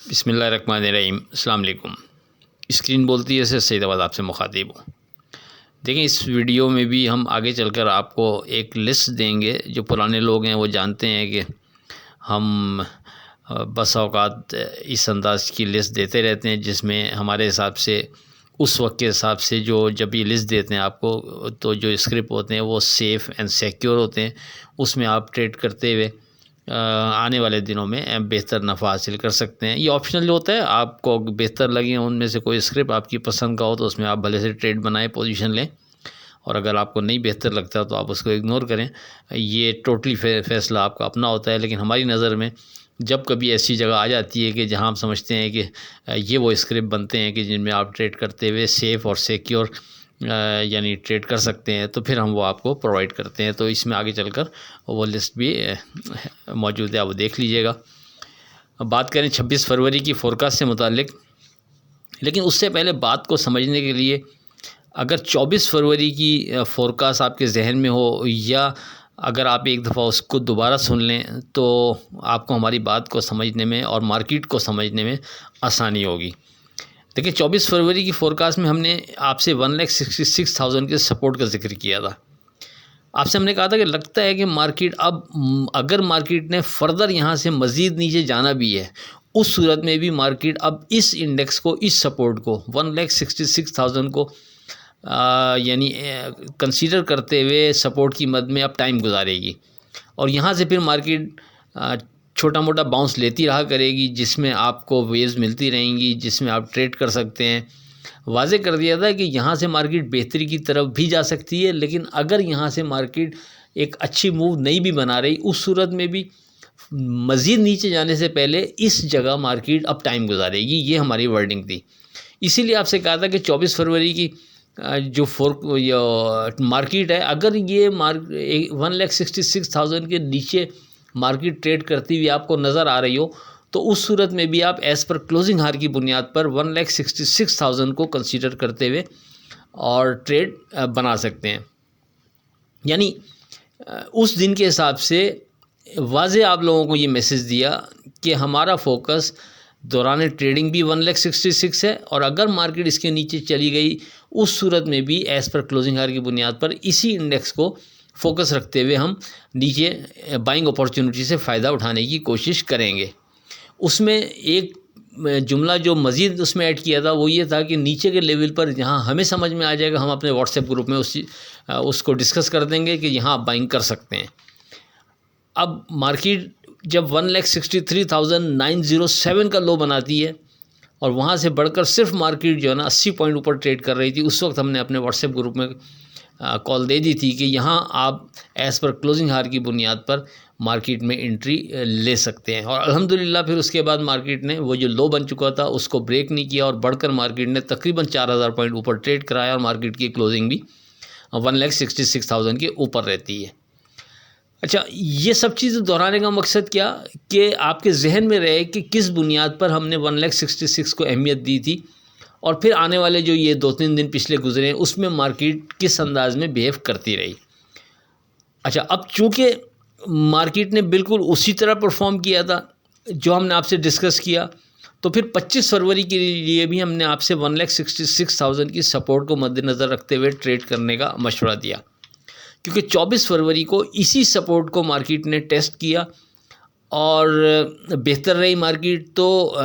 बिस्मिल्लाहिर्रहमानिर्रहीम। अस्सलाम वालेकुम। स्क्रीन बोलती है से सईदाबाद आपसे मुखातिब हूँ। देखें, इस वीडियो में भी हम आगे चलकर आपको एक लिस्ट देंगे। जो पुराने लोग हैं वो जानते हैं कि हम बस औक़ात इस अंदाज़ की लिस्ट देते रहते हैं जिसमें हमारे हिसाब से उस वक्त के हिसाब से जब ये लिस्ट देते हैं आपको, तो जो स्क्रिप्ट होते हैं वो सेफ़ एंड सिक्योर होते हैं। उसमें आप ट्रेड करते हुए आने वाले दिनों में बेहतर नफ़ा हासिल कर सकते हैं। ये ऑप्शनल होता है, आपको बेहतर लगे उनमें से कोई स्क्रिप्ट आपकी पसंद का हो तो उसमें आप भले से ट्रेड बनाएं, पोजीशन लें, और अगर आपको नहीं बेहतर लगता तो आप उसको इग्नोर करें। ये टोटली फ़ैसला आपका अपना होता है। लेकिन हमारी नज़र में जब कभी ऐसी जगह आ जाती है कि जहां हम समझते हैं कि ये वो स्क्रिप्ट बनते हैं कि जिनमें आप ट्रेड करते हुए सेफ़ और सिक्योर यानी ट्रेड कर सकते हैं, तो फिर हम वो आपको प्रोवाइड करते हैं। तो इसमें आगे चलकर वो लिस्ट भी मौजूद है, आप वो देख लीजिएगा। अब बात करें 26 फरवरी की फ़ोरकास्ट से मुतालिक, लेकिन उससे पहले बात को समझने के लिए अगर 24 फरवरी की फ़ोरकास्ट आपके जहन में हो या अगर आप एक दफ़ा उसको दोबारा सुन लें तो आपको हमारी बात को समझने में और मार्केट को समझने में आसानी होगी। देखिए, 24 फरवरी की फ़ोरकास्ट में हमने आपसे 1,66,000 के सपोर्ट का जिक्र किया था। आपसे हमने कहा था कि लगता है कि मार्केट अब अगर मार्केट ने फ़र्दर यहाँ से मज़ीद नीचे जाना भी है, उस सूरत में भी मार्केट अब इस इंडेक्स को, इस सपोर्ट को 1,66,000 को यानी कंसीडर करते हुए सपोर्ट की मद में अब टाइम गुजारेगी, और यहाँ से फिर मार्केट छोटा मोटा बाउंस लेती रहा करेगी, जिसमें आपको वेव्स मिलती रहेंगी, जिसमें आप ट्रेड कर सकते हैं। वाज़े कर दिया था कि यहाँ से मार्केट बेहतरी की तरफ भी जा सकती है, लेकिन अगर यहाँ से मार्केट एक अच्छी मूव नहीं भी बना रही, उस सूरत में भी मज़ीद नीचे जाने से पहले इस जगह मार्केट अब टाइम गुजारेगी। ये हमारी वर्डिंग थी। इसीलिए आपसे कहा था कि 24 फरवरी की जो मार्केट है, अगर ये 1,66,000 के नीचे मार्केट ट्रेड करती हुई आपको नज़र आ रही हो, तो उस सूरत में भी आप एज़ पर क्लोजिंग हार की बुनियाद पर 1,66,000 को कंसीडर करते हुए और ट्रेड बना सकते हैं। यानी उस दिन के हिसाब से वाज़े आप लोगों को ये मैसेज दिया कि हमारा फोकस दौरान ट्रेडिंग भी 1,66,000 है, और अगर मार्केट इसके नीचे चली गई उस सूरत में भी एज़ पर क्लोजिंग हार की बुनियाद पर इसी इंडेक्स को फोकस रखते हुए हम नीचे बाइंग अपॉर्चुनिटी से फ़ायदा उठाने की कोशिश करेंगे। उसमें एक जुमला जो मज़ीद उसमें ऐड किया था वो ये था कि नीचे के लेवल पर जहाँ हमें समझ में आ जाएगा, हम अपने व्हाट्सएप ग्रुप में उसको डिस्कस कर देंगे कि यहाँ आप बाइंग कर सकते हैं। अब मार्केट जब 1,63,907 का लो बनाती है और वहाँ से बढ़कर सिर्फ मार्केट जो है ना 80 पॉइंट ऊपर ट्रेड कर रही थी, उस वक्त हमने अपने व्हाट्सएप ग्रुप में कॉल दे दी थी कि यहाँ आप एज़ पर क्लोजिंग हार की बुनियाद पर मार्केट में एंट्री ले सकते हैं। और अल्हम्दुलिल्लाह फिर उसके बाद मार्केट ने वो जो लो बन चुका था उसको ब्रेक नहीं किया, और बढ़कर मार्केट ने तकरीबन 4,000 पॉइंट ऊपर ट्रेड कराया, और मार्केट की क्लोजिंग भी 1,66,000 के ऊपर रहती है। अच्छा, ये सब चीज़ें दोहराने का मकसद क्या कि आपके जहन में रहे कि किस बुनियाद पर हमने 1,66,000 को अहमियत दी थी, और फिर आने वाले जो ये 2-3 दिन पिछले गुजरे उसमें मार्केट किस अंदाज में बिहेव करती रही। अच्छा, अब चूँकि मार्केट ने बिल्कुल उसी तरह परफॉर्म किया था जो हमने आपसे डिस्कस किया, तो फिर 25 फरवरी के लिए भी हमने आपसे 1,66,000 की सपोर्ट को मद्देनज़र रखते हुए ट्रेड करने का मशवरा दिया, क्योंकि 24 फरवरी को इसी सपोर्ट को मार्केट ने टेस्ट किया और बेहतर रही मार्केट। तो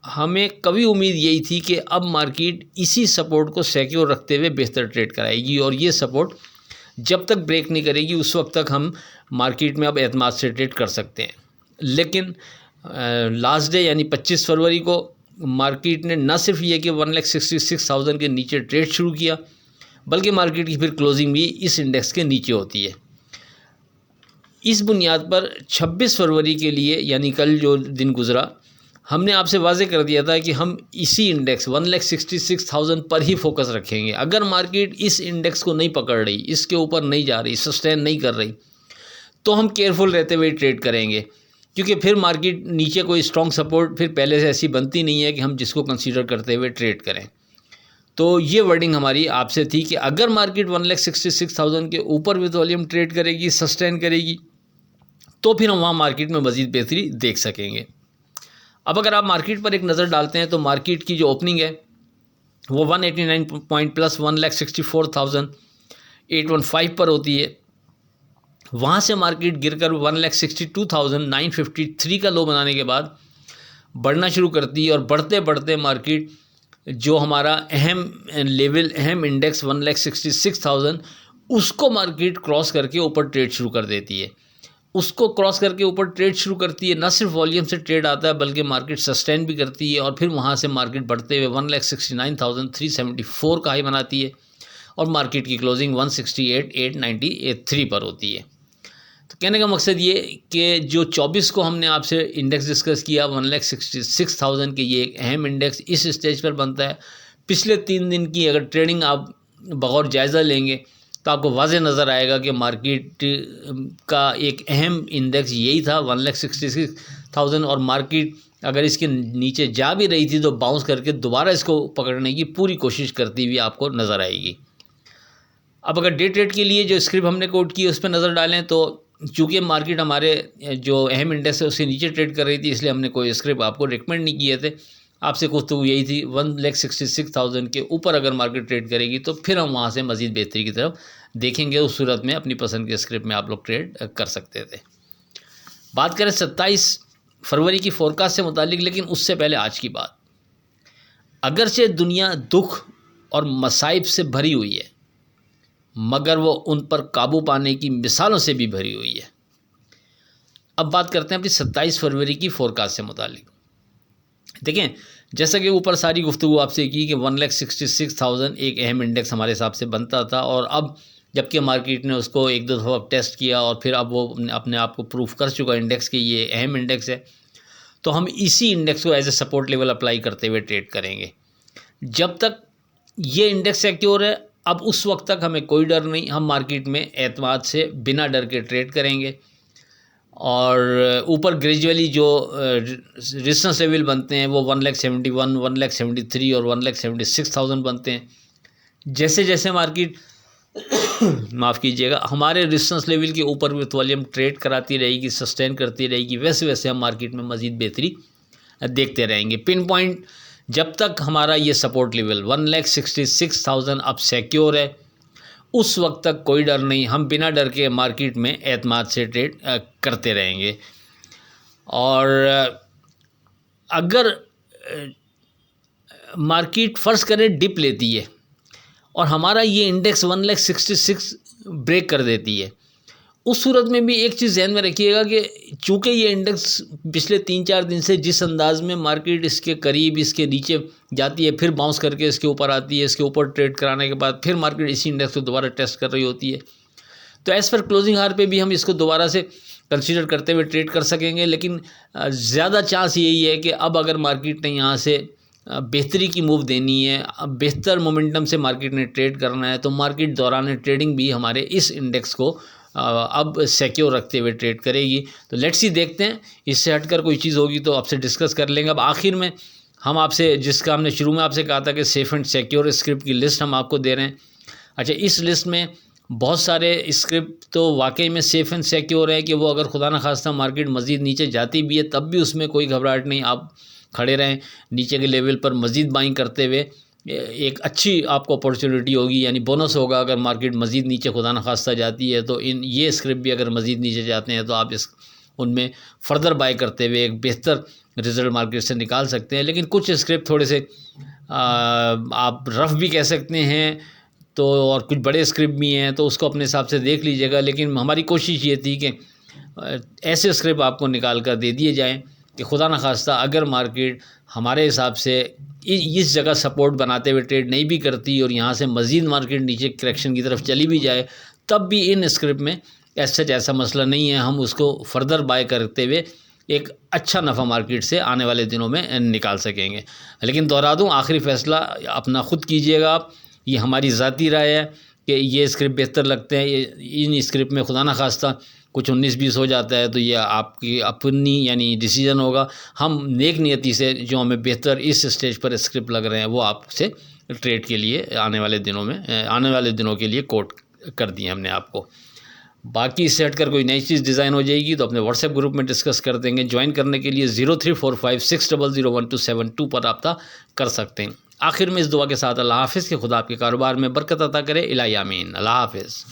हमें कभी उम्मीद यही थी कि अब मार्केट इसी सपोर्ट को सिक्योर रखते हुए बेहतर ट्रेड कराएगी, और ये सपोर्ट जब तक ब्रेक नहीं करेगी उस वक्त तक हम मार्केट में अब एतमाद से ट्रेड कर सकते हैं। लेकिन लास्ट डे यानी 25 फरवरी को मार्केट ने न सिर्फ ये कि 1,66,000 के नीचे ट्रेड शुरू किया, बल्कि मार्केट की फिर क्लोजिंग भी इस इंडेक्स के नीचे होती है। इस बुनियाद पर 26 फरवरी के लिए यानी कल जो दिन गुजरा, हमने आपसे वाज़े कर दिया था कि हम इसी इंडेक्स 1,66,000 पर ही फोकस रखेंगे। अगर मार्केट इस इंडेक्स को नहीं पकड़ रही, इसके ऊपर नहीं जा रही, सस्टेन नहीं कर रही, तो हम केयरफुल रहते हुए ट्रेड करेंगे, क्योंकि फिर मार्केट नीचे कोई स्ट्रॉन्ग सपोर्ट फिर पहले से ऐसी बनती नहीं है कि हम जिसको कंसीडर करते हुए ट्रेड करें। तो ये वर्डिंग हमारी आपसे थी कि अगर मार्केट 1,66,000 के ऊपर विद वॉल्यूम ट्रेड करेगी, सस्टेन करेगी, तो फिर हम वहाँ मार्केट में मज़ीद बेहतरी देख सकेंगे। अब अगर आप मार्केट पर एक नज़र डालते हैं तो मार्केट की जो ओपनिंग है वो 189 पॉइंट प्लस 1,64,815 पर होती है। वहाँ से मार्केट गिरकर 1,62,953 का लो बनाने के बाद बढ़ना शुरू करती है और बढ़ते बढ़ते मार्केट जो हमारा अहम लेवल, अहम इंडेक्स 1,66,000 उसको मार्केट क्रॉस करके ऊपर ट्रेड शुरू कर देती है। उसको क्रॉस करके ऊपर ट्रेड शुरू करती है, न सिर्फ वॉल्यूम से ट्रेड आता है बल्कि मार्केट सस्टेन भी करती है और फिर वहाँ से मार्केट बढ़ते हुए 1,69,374 का हाई बनाती है और मार्केट की क्लोजिंग 168,893 पर होती है। तो कहने का मकसद ये कि जो 24 को हमने आपसे इंडेक्स डिस्कस किया 1,66,000 के, ये एक अहम इंडेक्स इस स्टेज पर बनता है। पिछले 3 दिन की अगर ट्रेडिंग आप बगौर जायज़ा लेंगे तो आपको वाज़े नज़र आएगा कि मार्केट का एक अहम इंडेक्स यही था 1,66,000 और मार्केट अगर इसके नीचे जा भी रही थी तो बाउंस करके दोबारा इसको पकड़ने की पूरी कोशिश करती हुई आपको नज़र आएगी। अब अगर डे ट्रेड के लिए जो स्क्रिप्ट हमने कोट की उस पर नज़र डालें तो चूँकि मार्केट हमारे जो अहम इंडेक्स है उससे नीचे ट्रेड कर रही थी इसलिए हमने कोई स्क्रिप्ट आपको रिकमेंड नहीं किए थे। आपसे गुफ्तगू यही थी 1,66,000 के ऊपर अगर मार्केट ट्रेड करेगी तो फिर हम वहाँ से मज़ीद बेहतरी की तरफ देखेंगे। उस सूरत में अपनी पसंद के स्क्रिप्ट में आप लोग ट्रेड कर सकते थे। बात करें 27 फरवरी की फोरकास्ट से मुतालिक, लेकिन उससे पहले आज की बात। अगरचे दुनिया दुख और मसाइब से भरी हुई है मगर वो उन पर काबू पाने की मिसालों से भी भरी हुई है। अब बात करते हैं अपनी 27 फरवरी की फोरकास्ट से मुतालिक। देखें, जैसा कि ऊपर सारी गुफ्तगू आपसे की कि 1,66,000 एक अहम इंडेक्स हमारे हिसाब से बनता था और अब जबकि मार्केट ने उसको एक दो दफ़ा टेस्ट किया और फिर अब वो अपने आप को प्रूफ कर चुका इंडेक्स कि ये अहम इंडेक्स है, तो हम इसी इंडेक्स को as a support level apply करते हुए ट्रेड करेंगे। जब तक ये इंडेक्स सिक्योर है अब उस वक्त तक हमें कोई डर नहीं, हम मार्केट में एतमाद से बिना डर के ट्रेड करेंगे और ऊपर ग्रेजुअली जो रेजिस्टेंस लेवल बनते हैं वो 1,71,000, 1,73,000 और 1,76,000 बनते हैं। जैसे जैसे मार्केट माफ़ कीजिएगा हमारे रेजिस्टेंस लेवल के ऊपर विथ वॉल्यूम ट्रेड कराती रहेगी, सस्टेन करती रहेगी, वैसे वैसे हम मार्केट में मज़ीद बेहतरी देखते रहेंगे। पिन पॉइंट जब तक हमारा ये सपोर्ट लेवल 1,66,000 अब सिक्योर है उस वक्त तक कोई डर नहीं, हम बिना डर के मार्केट में एतमाद से ट्रेड करते रहेंगे। और अगर मार्केट फ़र्ज़ करें डिप लेती है और हमारा ये इंडेक्स 1,66,000 ब्रेक कर देती है, उस सूरत में भी एक चीज़ ध्यान में रखिएगा कि चूँकि ये इंडेक्स पिछले 3-4 दिन से जिस अंदाज़ में मार्केट इसके करीब इसके नीचे जाती है फिर बाउंस करके इसके ऊपर आती है, इसके ऊपर ट्रेड कराने के बाद फिर मार्केट इसी इंडेक्स को दोबारा टेस्ट कर रही होती है, तो एज़ पर क्लोजिंग हार पे भी हम इसको दोबारा से कंसीडर करते हुए ट्रेड कर सकेंगे। लेकिन ज़्यादा चांस यही है कि अब अगर मार्केट ने यहाँ से बेहतरी की मूव देनी है, अब बेहतर मोमेंटम से मार्केट ने ट्रेड करना है, तो मार्केट दौरान ट्रेडिंग भी हमारे इस इंडेक्स को अब सिक्योर रखते हुए ट्रेड करेगी। तो लेट्स सी देखते हैं, इससे हटकर कोई चीज़ होगी तो आपसे डिस्कस कर लेंगे। अब आखिर में हम आपसे जिसका हमने शुरू में आपसे कहा था कि सेफ़ एंड सिक्योर स्क्रिप्ट की लिस्ट हम आपको दे रहे हैं। अच्छा, इस लिस्ट में बहुत सारे स्क्रिप्ट तो वाकई में सेफ़ एंड सिक्योर है कि वो अगर खुदा न खास्ता मार्केट मज़ीद नीचे जाती भी है तब भी उसमें कोई घबराहट नहीं, आप खड़े रहें नीचे के लेवल पर मज़ीद बाइंग करते हुए। एक अच्छी आपको अपॉर्चुनिटी होगी, यानी बोनस होगा अगर मार्केट मज़ीद नीचे खुदा न खास्ता जाती है, तो ये स्क्रिप्ट भी अगर मज़ीद नीचे जाते हैं तो आप उनमें फ़र्दर बाय करते हुए एक बेहतर रिज़ल्ट मार्केट से निकाल सकते हैं। लेकिन कुछ स्क्रिप्ट थोड़े से आप रफ़ भी कह सकते हैं, तो और कुछ बड़े स्क्रिप्ट भी हैं, तो उसको अपने हिसाब से देख लीजिएगा। लेकिन हमारी कोशिश ये थी कि ऐसे स्क्रिप्ट आपको निकाल कर दे दिए जाएँ कि खुदा न खास्ता अगर मार्केट हमारे हिसाब से इस जगह सपोर्ट बनाते हुए ट्रेड नहीं भी करती और यहाँ से मज़ीद मार्केट नीचे करेक्शन की तरफ चली भी जाए, तब भी इन स्क्रिप्ट में ऐसा मसला नहीं है, हम उसको फर्दर बाय करते हुए एक अच्छा नफ़ा मार्केट से आने वाले दिनों में निकाल सकेंगे। लेकिन दोहरा दूँ, आखिरी फ़ैसला अपना ख़ुद कीजिएगा आप, ये हमारी ज़ाती राय है कि ये स्क्रिप्ट बेहतर लगते हैं। इन स्क्रिप्ट में खुदा न खास्ता कुछ 19-20 हो जाता है तो ये आपकी अपनी यानी डिसीजन होगा। हम नेक नियति से जो हमें बेहतर इस स्टेज पर स्क्रिप्ट लग रहे हैं वो आपसे ट्रेड के लिए आने वाले दिनों के लिए कोट कर दिए हमने आपको। बाकी इससे हटकर कोई नई चीज़ डिज़ाइन हो जाएगी तो अपने व्हाट्सएप ग्रुप में डिस्कस कर देंगे। ज्वाइन करने के लिए 0345600172 पर रब्ता कर सकते हैं। आखिर में इस दुआ के साथ अल्लाह हाफ़िज़ के खुदा आपके कारोबार में बरकत अता करे। इलाही आमीन। अल्लाह हाफ़िज़।